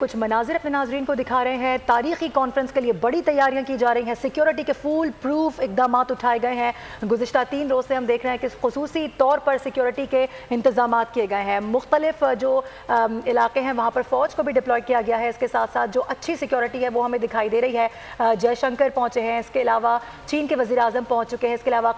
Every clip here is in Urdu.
کچھ مناظر اپنے ناظرین کو دکھا رہے ہیں۔ تاریخی کانفرنس کے لیے بڑی تیاریاں کی جا رہی ہیں، سیکیورٹی کے فول پروف اقدامات اٹھائے گئے ہیں۔ گزشتہ 3 روز سے ہم دیکھ رہے ہیں کہ خصوصی طور پر سیکیورٹی کے انتظامات کیے گئے ہیں۔ مختلف جو علاقے ہیں وہاں پر فوج کو بھی ڈپلوائے کیا گیا ہے۔ اس کے ساتھ ساتھ جو اچھی سیکیورٹی ہے وہ ہمیں دکھائی دے رہی ہے۔ جے شنکر پہنچے ہیں، اس کے علاوہ چین کے وزیر اعظم پہنچ چکے ہیں، اس کے علاوہ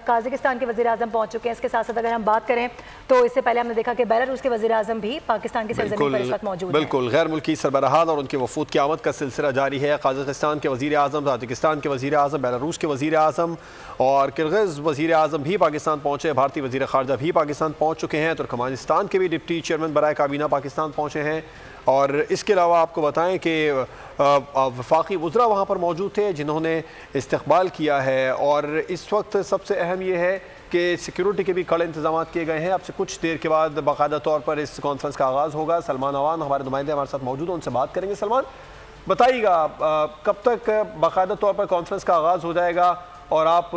قازقستان کے وزیر اعظم پہنچ چکے ہیں۔ اس کے ساتھ ساتھ اگر ہم بات کریں تو اس سے پہلے ہم نے دیکھا کہ بیلاروس کے وزیر اعظم بھی پاکستان کی سرزمین پر اس وقت موجود ہیں۔ بالکل غیر ملکی سربراہان اور ان کے وفود کی آمد کا سلسلہ جاری ہے۔ قازقستان کے وزیر اعظم، تاجکستان کے وزیر اعظم، بیلاروس کے وزیر اعظم اور کرغز وزیر اعظم بھی پاکستان پہنچے۔ بھارتی وزیر خارجہ بھی پاکستان پہنچ چکے ہیں۔ ترکمانستان کے بھی ڈپٹی چیئرمین برائے کابینہ پاکستان پہنچے ہیں۔ اور اس کے علاوہ آپ کو بتائیں کہ وفاقی وزراء وہاں پر موجود تھے جنہوں نے استقبال کیا ہے۔ اور اس وقت سب سے اہم یہ ہے کہ سیکیورٹی کے بھی کڑے انتظامات کیے گئے ہیں۔ اب سے کچھ دیر کے بعد باقاعدہ طور پر اس کانفرنس کا آغاز ہوگا۔ سلمان عوان ہمارے نمائندے ہمارے ساتھ موجود ہیں، ان سے بات کریں گے۔ سلمان بتائیے گا کب تک باقاعدہ طور پر کانفرنس کا آغاز ہو جائے گا، اور آپ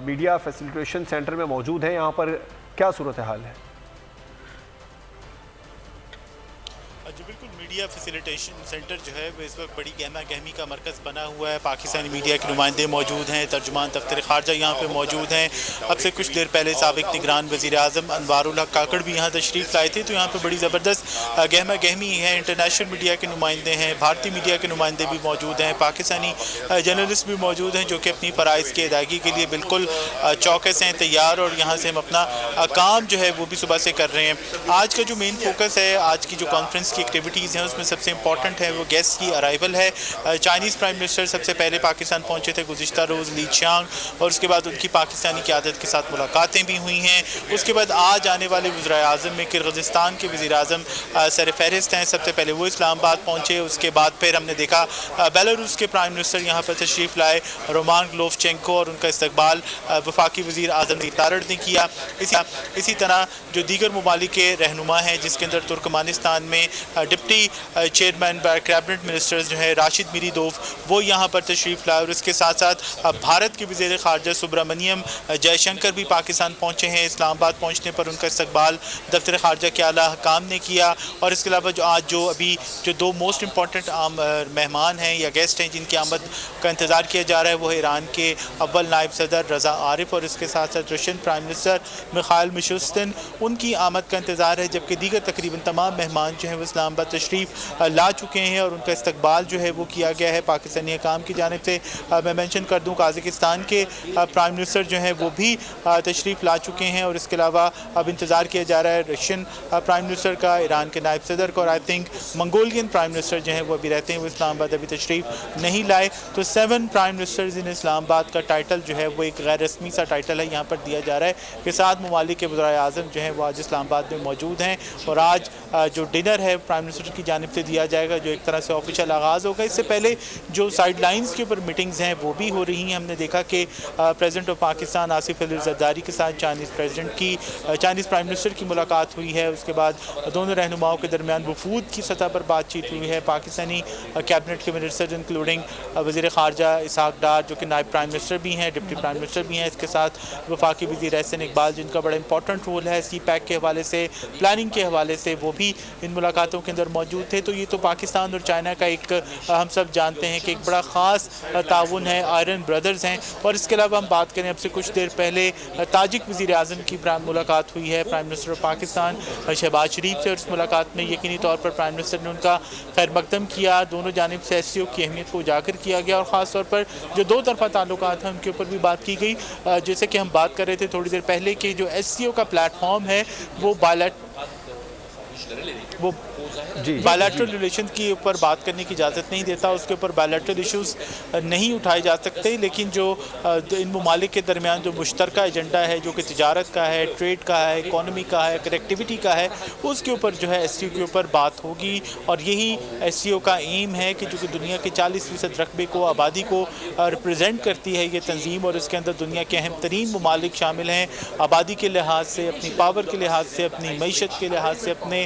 میڈیا فیسیلیٹیشن سینٹر میں موجود ہیں، یہاں پر کیا صورتحال ہے؟ جی بالکل، میڈیا فیسیلیٹیشن سینٹر جو ہے وہ اس وقت بڑی گہما گہمی کا مرکز بنا ہوا ہے۔ پاکستانی میڈیا کے نمائندے موجود ہیں، ترجمان دفتر خارجہ یہاں پہ موجود ہیں۔ اب سے کچھ دیر پہلے سابق نگران وزیر اعظم انوار الحق کاکڑ بھی یہاں تشریف لائے تھے، تو یہاں پہ بڑی زبردست گہما گہمی ہے۔ انٹرنیشنل میڈیا کے نمائندے ہیں، بھارتی میڈیا کے نمائندے بھی موجود ہیں، پاکستانی جرنلسٹ بھی موجود ہیں جو کہ اپنی فرائض کی ادائیگی کے لیے بالکل چوکس ہیں، تیار، اور یہاں سے ہم اپنا کام جو ہے وہ بھی صبح سے کر رہے ہیں۔ آج کا جو مین فوکس ہے، آج کی جو کانفرنس کی ایکٹیویٹیز ہیں، اس میں سب سے امپورٹنٹ ہے وہ گیسٹ کی ارائیول ہے۔ چائنیز پرائم منسٹر سب سے پہلے پاکستان پہنچے تھے گزشتہ روز، لی چیانگ، اور اس کے بعد ان کی پاکستانی قیادت کے ساتھ ملاقاتیں بھی ہوئی ہیں۔ اس کے بعد آج آنے والے وزرائے اعظم میں کرغزستان کے وزیر اعظم سر فہرست ہیں۔ سب سے پہلے وہ اسلام آباد پہنچے، اس کے بعد پھر ہم نے دیکھا بیلاروس کے پرائم منسٹر یہاں پر تشریف لائے، رومان گلوفچینکو، اور ان کا استقبال وفاقی وزیر اعظم تارڑ نے کیا۔ اسی طرح جو دیگر ممالک کے رہنما ہیں، جس کے اندر ترکمانستان میں ڈپٹی چیئرمین کیبنٹ منسٹرز جو ہیں راشد میریدوف، وہ یہاں پر تشریف لائے، اور اس کے ساتھ ساتھ بھارت کے وزیر خارجہ سبرامنیم جے شنکر بھی پاکستان پہنچے ہیں۔ اسلام آباد پہنچنے پر ان کا استقبال دفتر خارجہ کے اعلیٰ حکام نے کیا۔ اور اس کے علاوہ جو دو موسٹ امپورٹنٹ مہمان ہیں یا گیسٹ ہیں جن کی آمد کا انتظار کیا جا رہا ہے، وہ ایران کے اول نائب صدر رضا عارف، اور اس کے ساتھ ساتھ رشین پرائم منسٹر میخائیل میشوستن، ان کی آمد کا انتظار ہے، جبکہ دیگر تقریباً تمام مہمان جو ہیں وہ اسلام آباد تشریف لا چکے ہیں، اور ان کا استقبال جو ہے وہ کیا گیا ہے پاکستانی حکام کی جانب سے۔ میں مینشن کر دوں قازقستان کے پرائم منسٹر جو ہیں وہ بھی تشریف لا چکے ہیں، اور اس کے علاوہ اب انتظار کیا جا رہا ہے رشین پرائم منسٹر کا، ایران کے نائب صدر کا، اور I think Mongolian prime minister جو ہیں وہ ابھی رہتے ہیں، وہ اسلام آباد ابھی تشریف نہیں لائے۔ تو 7 پرائم منسٹرز ان اسلام آباد کا ٹائٹل جو ہے وہ ایک غیر رسمی سا ٹائٹل ہے یہاں پر دیا جا رہا ہے کہ 7 ممالک کے وزرائے اعظم جو ہیں وہ آج اسلام آباد میں موجود ہیں، اور آج جو ڈنر ہے پرائم منسٹر کی جانب سے دیا جائے گا، جو ایک طرح سے آفیشیل آغاز ہوگا۔ اس سے پہلے جو سائیڈ لائنز کے اوپر میٹنگز ہیں وہ بھی ہو رہی ہیں۔ ہم نے دیکھا کہ پریزیڈنٹ آف پاکستان آصف علی زرداری کے ساتھ چائنیز پرائم منسٹر کی ملاقات ہوئی ہے۔ اس کے بعد دونوں رہنماؤں کے درمیان وفود کی سطح پر بات چیت ہوئی ہے۔ پاکستانی کیبنٹ کے منسٹر انکلوڈنگ وزیر خارجہ اسحاق ڈار جو کہ نائب پرائم منسٹر بھی ہیں، ڈپٹی پرائم منسٹر بھی ہیں، اس کے ساتھ وفاقی وزیر احسن اقبال جن کا بڑا امپورٹنٹ رول ہے سی پیک کے حوالے سے، پلاننگ کے حوالے سے، وہ بھی ان ملاقاتوں کے اندر موجود تھے۔ تو یہ تو پاکستان اور چائنا کا ایک ہم سب جانتے ہیں کہ ایک بڑا خاص تعاون ہے، آئرن بردرز ہیں۔ اور اس کے علاوہ ہم بات کریں، اب سے کچھ دیر پہلے تاجک وزیر اعظم کی ملاقات ہوئی ہے prime minister of Pakistan Shehbaz Sharif سے، اور اس ملاقات میں یقینی طور پر پرائم منسٹر نے ان کا خیر مقدم کیا۔ دونوں جانب سے SCO کی اہمیت کو اجاگر کیا گیا، اور خاص طور پر جو دو طرفہ تعلقات ہیں ان کے اوپر بھی بات کی گئی۔ جیسے کہ ہم بات کر رہے تھے تھوڑی دیر پہلے کہ جو SCO کا پلیٹ فارم ہے وہ بائیلیٹرل ریلیشن کے اوپر بات کرنے کی اجازت نہیں دیتا، اس کے اوپر بائیلیٹرل ایشوز نہیں اٹھائے جا سکتے، لیکن جو ان ممالک کے درمیان جو مشترکہ ایجنڈا ہے جو کہ تجارت کا ہے، ٹریڈ کا ہے، اکانومی کا ہے، کنیکٹیوٹی کا ہے، اس کے اوپر جو ہے SCO کے اوپر بات ہوگی۔ اور یہی SCO کا ایم ہے کہ جو کہ دنیا کے 40% رقبے کو، آبادی کو ریپرزینٹ کرتی ہے یہ تنظیم، اور اس کے اندر دنیا کے اہم ترین ممالک شامل ہیں، آبادی کے لحاظ سے، اپنی پاور کے لحاظ سے، اپنی معیشت کے لحاظ سے، اپنے